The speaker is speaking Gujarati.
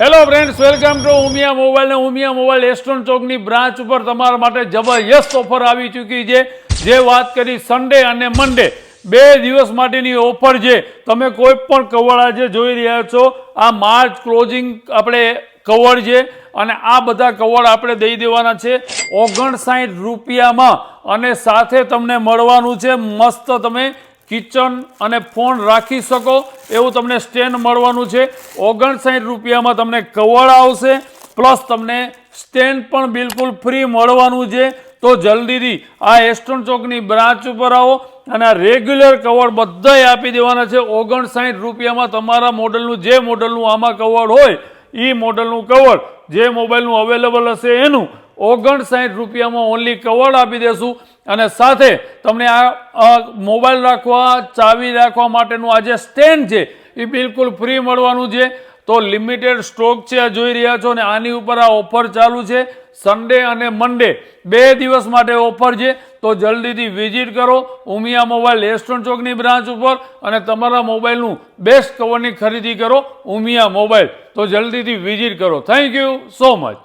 Hello friends, welcome to Umiya mobile. ને ઉમિયા મોબાઈલ એસ્ટર્ન ચોકની બ્રાન્ચ ઉપર તમારા માટે જબરજસ્ત ઓફર આવી ચૂકી છે. જે વાત કરી સન્ડે અને મંડે 2 દિવસ માટેની ઓફર છે. તમે કોઈ પણ કવર આજે જોઈ રહ્યા છો, આ માર્ચ ક્લોઝિંગ આપણે કવર છે અને આ બધા કવર આપણે દઈ દેવાના છે 59 રૂપિયામાં અને સાથે તમને મળવાનું છે મસ્ત તમે કિચન અને ફોન રાખી શકો એવું તમને સ્ટેન્ડ મળવાનું છે. 59 રૂપિયામાં તમને કવર આવશે પ્લસ તમને સ્ટેન્ડ પણ બિલકુલ ફ્રી મળવાનું છે. તો જલ્દીથી આ એસ્ટર્ન ચોકની બ્રાન્ચ ઉપર આવો અને આ રેગ્યુલર કવર બધાય આપી દેવાના છે 59 રૂપિયામાં. તમારા મોડલનું જે મોડલનું આમાં કવર હોય એ મોડલનું કવર જે મોબાઈલનું અવેલેબલ હશે એનું 59 રૂપિયામાં ઓનલી કવર આપી દેશું અને સાથે તમને આ મોબાઈલ રાખવા, ચાવી રાખવા માટેનું આ જે સ્ટેન્ડ છે એ બિલકુલ ફ્રી મળવાનું છે. તો લિમિટેડ સ્ટોક છે, આ જોઈ રહ્યા છો ને આની ઉપર આ ઓફર ચાલુ છે. સન્ડે અને મંડે 2 દિવસ માટે ઓફર છે. તો જલ્દીથી વિઝિટ કરો ઉમિયા મોબાઈલ એસ્ટર્ન ચોકની બ્રાન્ચ ઉપર અને તમારા મોબાઈલનું બેસ્ટ કવરની ખરીદી કરો ઉમિયા મોબાઈલ. તો જલ્દીથી વિઝિટ કરો. Thank you so much.